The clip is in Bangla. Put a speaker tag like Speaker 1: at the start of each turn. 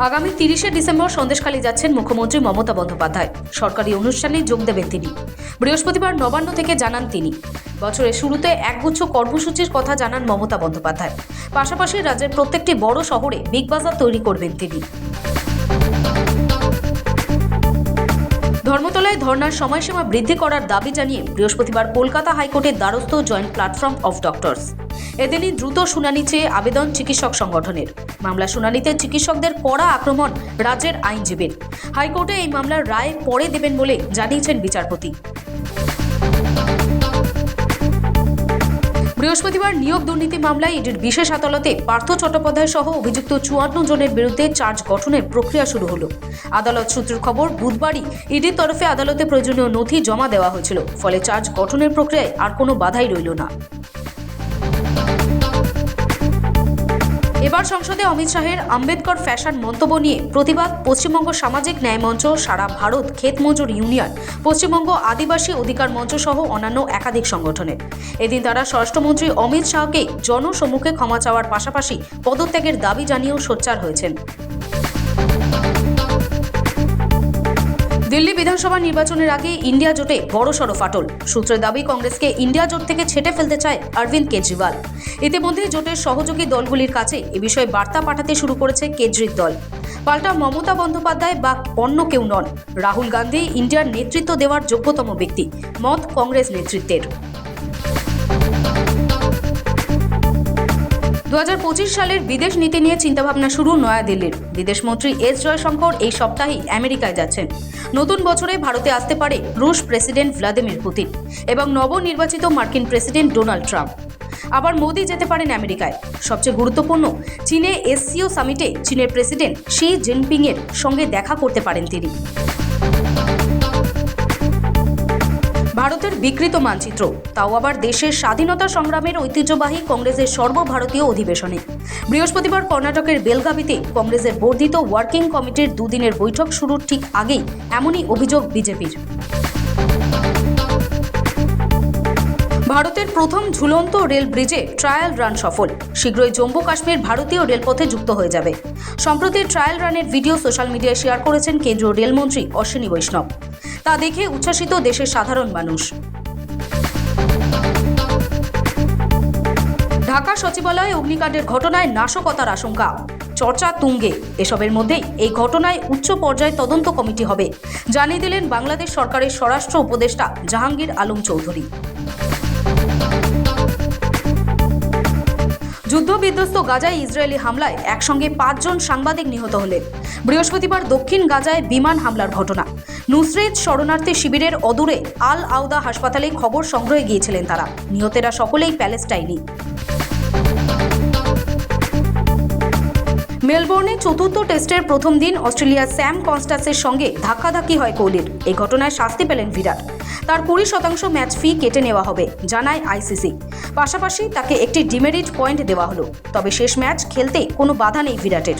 Speaker 1: আগামী 30শে ডিসেম্বর সন্দেশখালী যাচ্ছেন মুখ্যমন্ত্রী মমতা বন্দ্যোপাধ্যায়। সরকারি অনুষ্ঠানে যোগ দেবেন তিনি। বৃহস্পতিবার নবান্ন থেকে জানান তিনি বছরের শুরুতে একগুচ্ছ কর্মসূচির কথা জানান মমতা বন্দ্যোপাধ্যায়। পাশাপাশি রাজ্যের প্রত্যেকটি বড় শহরে বিগ বাজার তৈরি করবেন তিনি। ধর্মতলায় ধর্নার সময়সীমা বৃদ্ধি করার দাবি জানিয়ে বৃহস্পতিবার কলকাতা হাইকোর্টের দ্বারস্থ জয়েন্ট প্ল্যাটফর্ম অফ ডক্টরস। এদিনই দ্রুত শুনানি চেয়ে আবেদন চিকিৎসক সংগঠনের। মামলা শুনানিতে চিকিৎসকদের কড়া আক্রমণ রাজ্যের আইনজীবীর। হাইকোর্টে এই মামলার রায় পরে দেবেন বলে জানিয়েছেন বিচারপতি। বৃহস্পতিবার নিয়োগ দুর্নীতি মামলায় ইডির বিশেষ আদালতে পার্থ চট্টোপাধ্যায় সহ অভিযুক্ত 54 জনের বিরুদ্ধে চার্জ গঠনের প্রক্রিয়া শুরু হলো। আদালত সূত্রের খবর, বুধবারই ইডির তরফে আদালতে প্রয়োজনীয় নথি জমা দেওয়া হয়েছিল। ফলে চার্জ গঠনের প্রক্রিয়ায় আর কোনো বাধাই রইল না। এবার সংসদে অমিত শাহের আম্বেদকর ফ্যাশন মন্তব্য নিয়ে প্রতিবাদ পশ্চিমবঙ্গ সামাজিক ন্যায় মঞ্চ, সারা ভারত ক্ষেত মজুর ইউনিয়ন, পশ্চিমবঙ্গ আদিবাসী অধিকার মঞ্চ সহ অন্যান্য একাধিক সংগঠনের। এদিন তারা স্বরাষ্ট্রমন্ত্রী অমিত শাহকে জনসম্মুখে ক্ষমা চাওয়ার পাশাপাশি পদত্যাগের দাবি জানিয়েও সোচ্চার হয়েছেন। দিল্লি বিধানসভা নির্বাচনের আগে ইন্ডিয়া জোটে বড়সড় ফাটল। সূত্রের দাবি, কংগ্রেসকে ইন্ডিয়া জোট থেকে ছেঁটে ফেলতে চায় অরবিন্দ কেজরিওয়াল। ইতিমধ্যেই জোটের সহযোগী দলগুলির কাছে এ বিষয়ে বার্তা পাঠাতে শুরু করেছে কেজরির দল। পাল্টা মমতা বন্দ্যোপাধ্যায় বা অন্য কেউ নন, রাহুল গান্ধী ইন্ডিয়ার নেতৃত্ব দেওয়ার যোগ্যতম ব্যক্তি, মত কংগ্রেস নেতৃত্বের। 2025 সালের বিদেশ নীতি নিয়ে চিন্তাভাবনা শুরু নয়াদিল্লির। বিদেশমন্ত্রী এস জয়শঙ্কর এই সপ্তাহেই আমেরিকায় যাচ্ছেন। নতুন বছরে ভারতে আসতে পারে রুশ প্রেসিডেন্ট ভ্লাদিমির পুতিন এবং নবনির্বাচিত মার্কিন প্রেসিডেন্ট ডোনাল্ড ট্রাম্প। আবার মোদি যেতে পারেন আমেরিকায়। সবচেয়ে গুরুত্বপূর্ণ, চীনে এসসিও সামিটে চীনের প্রেসিডেন্ট শি জিনপিং এর সঙ্গে দেখা করতে পারেন তিনি। ভারতের বিকৃত মানচিত্র, তাও আবার দেশের স্বাধীনতা সংগ্রামের ঐতিহ্যবাহী কংগ্রেসের সর্বভারতীয় অধিবেশনে। বৃহস্পতিবার কর্ণাটকের বেলগাভিতে কংগ্রেসের বর্ধিত ওয়ার্কিং কমিটির দুদিনের বৈঠক শুরুর ঠিক আগেই এমনই অভিযোগ বিজেপির। ভারতের প্রথম ঝুলন্ত রেল ব্রিজে ট্রায়াল রান সফল। শীঘ্রই জম্মু কাশ্মীর ভারতীয় রেলপথে যুক্ত হয়ে যাবে। সম্প্রতি ট্রায়াল রানের ভিডিও সোশ্যাল মিডিয়ায় শেয়ার করেছেন কেন্দ্রীয় রেলমন্ত্রী অশ্বিনী বৈষ্ণব। তা দেখে উচ্ছ্বাসিত দেশের সাধারণ মানুষ। ঢাকা সচিবালয়ে অগ্নিকাণ্ডের ঘটনায় নাশকতার আশঙ্কা, চর্চা তুঙ্গে। এসবের মধ্যেই এই ঘটনায় উচ্চ পর্যায়ে তদন্ত কমিটি হবে, জানিয়ে দিলেন বাংলাদেশ সরকারের স্বরাষ্ট্র উপদেষ্টা জাহাঙ্গীর আলম চৌধুরী। যুদ্ধবিধ্বস্ত গাজায় ইসরায়েলি হামলায় একসঙ্গে 5 জন সাংবাদিক নিহত হলেন। বৃহস্পতিবার দক্ষিণ গাজায় বিমান হামলার ঘটনা। নুসরেত শরণার্থী শিবিরের অদূরে আল আউদা হাসপাতালে খবর সংগ্রহে গিয়েছিলেন তারা। নিহতেরা সকলেই প্যালেস্টাইনি। মেলবোর্নে চতুর্থ টেস্টের প্রথম দিন অস্ট্রেলিয়ার স্যাম কনস্টাসের সঙ্গে ধাক্কাধাক্কি হয় কোহলির। এই ঘটনায় শাস্তি পেলেন বিরাট। তার 20% ম্যাচ ফি কেটে নেওয়া হবে, জানায় আইসিসি। পাশাপাশি তাকে একটি ডিমেরিট পয়েন্ট দেওয়া হলো। তবে শেষ ম্যাচ খেলতে কোনো বাধা নেই বিরাটের।